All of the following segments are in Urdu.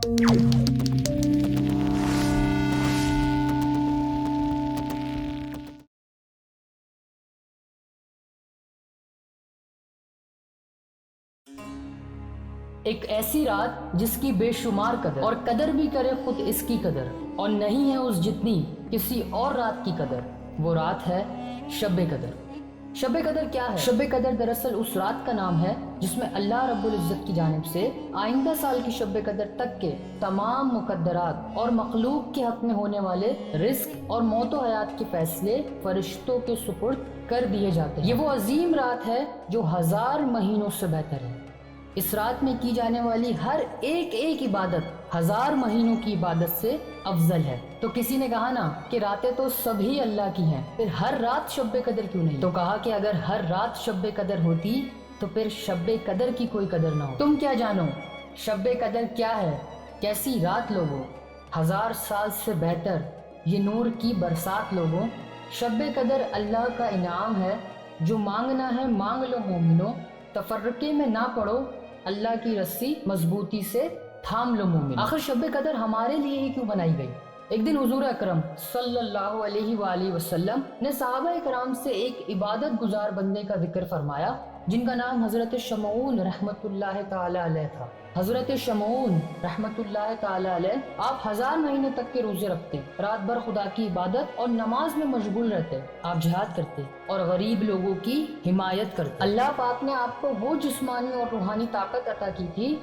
ایک ایسی رات جس کی بے شمار قدر اور قدر بھی کرے خود اس کی قدر، اور نہیں ہے اس جتنی کسی اور رات کی قدر، وہ رات ہے شب قدر۔ شب قدر کیا ہے؟ شب قدر دراصل اس رات کا نام ہے جس میں اللہ رب العزت کی جانب سے آئندہ سال کی شب قدر تک کے تمام مقدرات اور مخلوق کے حق میں ہونے والے رزق اور موت و حیات کے فیصلے فرشتوں کے سپرد کر دیے جاتے ہیں۔ یہ وہ عظیم رات ہے جو 1000 مہینوں سے بہتر ہے۔ اس رات میں کی جانے والی ہر ایک عبادت 1000 مہینوں کی عبادت سے افضل ہے۔ تو کسی نے کہا نا کہ راتیں تو سبھی اللہ کی ہیں، پھر ہر رات شب قدر کیوں نہیں؟ تو کہا کہ اگر ہر رات شب قدر ہوتی تو پھر شب قدر کی کوئی قدر نہ ہو۔ تم کیا جانو شب قدر کیا ہے؟ کیسی رات لوگو؟ 1000 سال سے بہتر یہ نور کی برسات لوگو۔ شب قدر اللہ کا انعام ہے، جو مانگنا ہے مانگ لو مومنو، تفرقے میں نہ پڑو، اللہ کی رسی مضبوطی سے تھام لو مومن۔ آخر شب قدر ہمارے لیے ہی کیوں بنائی گئی؟ ایک دن حضور اکرم صلی اللہ علیہ وآلہ وسلم نے صحابہ کرام سے ایک عبادت گزار بندے کا ذکر فرمایا جن کا نام حضرت شمعون رحمت اللہ تعالی علیہ تھا۔ حضرت شمعون رحمت اللہ تعالی علیہ آپ 1000 مہینے تک کے روزے رکھتے، رات بھر خدا کی عبادت اور نماز میں مشغول رہتے، آپ جہاد کرتے اور غریب لوگوں کی حمایت کرتے۔ اللہ پاک نے آپ کو وہ جسمانی اور روحانی طاقت عطا کی تھی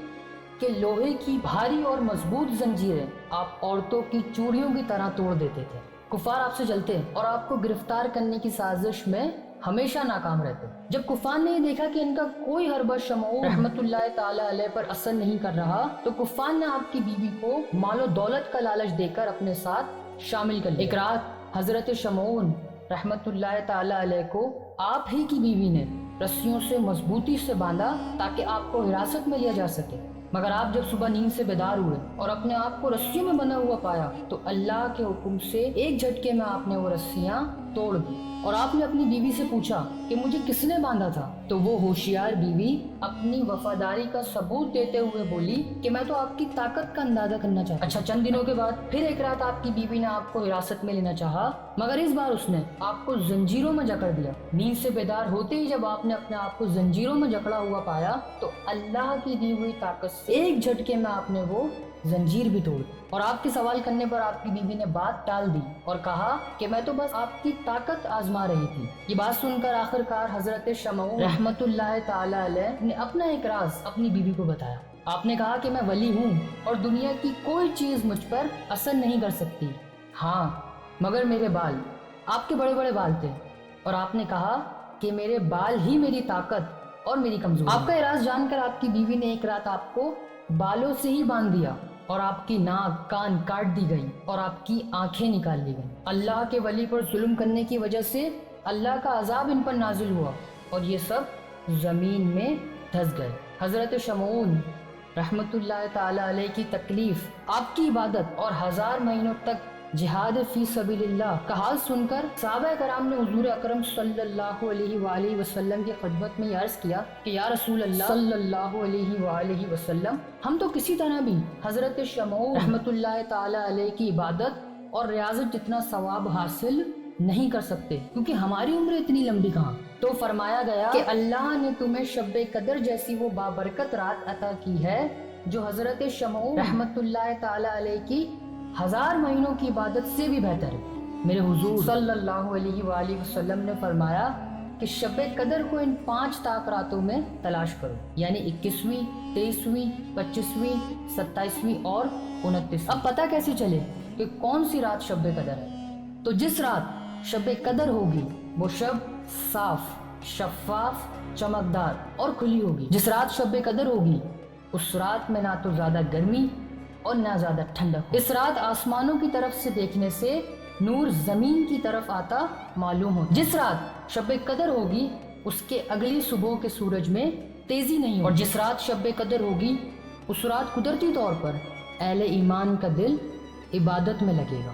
کہ لوہے کی بھاری اور مضبوط زنجیریں آپ عورتوں کی چوڑیوں کی طرح توڑ دیتے تھے۔ کفار آپ سے جلتے اور آپ کو گرفتار کرنے کی سازش میں ہمیشہ ناکام رہتے۔ جب کفار نے یہ دیکھا کہ ان کا کوئی حربہ شمعون رحمت اللہ تعالی علیہ پر اثر نہیں کر رہا تو کفار نے آپ کی بیوی کو مال و دولت کا لالچ دے کر اپنے ساتھ شامل کر لیا۔ ایک رات حضرت شمعون رحمت اللہ تعالی علیہ کو آپ ہی کی بیوی نے رسیوں سے مضبوطی سے باندھا تاکہ آپ کو حراست میں لیا جا سکے، مگر آپ جب صبح نیند سے بیدار ہوئے اور اپنے آپ کو رسیوں میں بندھا ہوا پایا تو اللہ کے حکم سے ایک جھٹکے میں آپ نے وہ رسیاں توڑ دی، اور آپ نے اپنی بیوی سے پوچھا کہ مجھے کس نے باندھا تھا؟ تو وہ ہوشیار بیوی اپنی وفاداری کا ثبوت دیتے ہوئے بولی کہ میں تو آپ کی طاقت کا اندازہ کرنا چاہتا۔ اچھا، چند دنوں کے بعد پھر ایک رات آپ کی بیوی نے آپ کو حراست میں لینا چاہا، مگر اس بار اس نے آپ کو زنجیروں میں جکڑ دیا۔ نیند سے بیدار ہوتے ہی جب آپ نے اپنے آپ کو زنجیروں میں جکڑا ہوا پایا تو اللہ کی دی ہوئی طاقت سے ایک جھٹکے میں آپ نے وہ زنجیر بھی توڑ دی، اور آپ کے سوال کرنے پر آپ کی بیوی نے بات ٹال دی اور کہا کہ میں تو بس آپ کی طاقت آزما رہی تھی۔ یہ بات سن کر آخر کار حضرت شمعون رحمت اللہ تعالی علیہ نے اپنا ایک راز اپنی بیوی کو بتایا۔ آپ نے کہا کہ میں ولی ہوں اور دنیا کی کوئی چیز مجھ پر اثر نہیں کر سکتی، ہاں مگر میرے بال، آپ کے بڑے بڑے بال تھے، اور آپ نے کہا کہ میرے بال ہی میری طاقت اور میری کمزوری۔ آپ کا یہ راز جان کر آپ کی بیوی نے ایک رات آپ کو بالوں سے ہی باندھ دیا اور آپ کی ناک کان کاٹ دی گئی اور آپ کی آنکھیں نکال لی گئیں۔ اللہ کے ولی پر ظلم کرنے کی وجہ سے اللہ کا عذاب ان پر نازل ہوا اور یہ سب زمین میں دھس گئے۔ حضرت شمعون رحمت اللہ تعالی علیہ کی تکلیف، آپ کی عبادت اور 1000 مہینوں تک جہاد فی سبیل اللہ کا حال سن کر صحابہ کرام نے حضور اکرم صلی اللہ علیہ وآلہ وسلم کی خدمت میں عرض کیا کہ یا رسول اللہ صلی اللہ علیہ وآلہ وسلم، ہم تو کسی طرح بھی حضرت شمعون رحمت اللہ تعالی علیہ کی عبادت اور ریاضت جتنا ثواب حاصل نہیں کر سکتے کیونکہ ہماری عمر اتنی لمبی کہاں۔ تو فرمایا گیا کہ اللہ نے تمہیں شب قدر جیسی وہ بابرکت رات عطا کی ہے جو حضرت شمعون رحمت اللہ تعالی علیہ کی 1000 مہینوں کی عبادت سے بھی بہتر ہے۔ میرے حضور صلی اللہ علیہ وآلہ وسلم نے فرمایا کہ شب قدر کو ان 5 طاق راتوں میں تلاش کرو، یعنی 21ویں، 23ویں، 25ویں، 27ویں اور 29۔ اب پتہ کیسے چلے کہ کون سی رات شب قدر ہے؟ تو جس رات شب قدر ہوگی وہ شب صاف، شفاف، چمکدار اور کھلی ہوگی۔ جس رات شب قدر ہوگی اس رات میں نہ تو زیادہ گرمی اور نہ زیادہ ٹھنڈک۔ اس رات آسمانوں کی طرف سے دیکھنے سے نور زمین کی طرف آتا معلوم ہو۔ جس رات شب قدر ہوگی اس کے اگلی صبح کے سورج میں تیزی نہیں ہوگی، اور جس رات شب قدر ہوگی اس رات قدرتی طور پر اہل ایمان کا دل عبادت میں لگے گا۔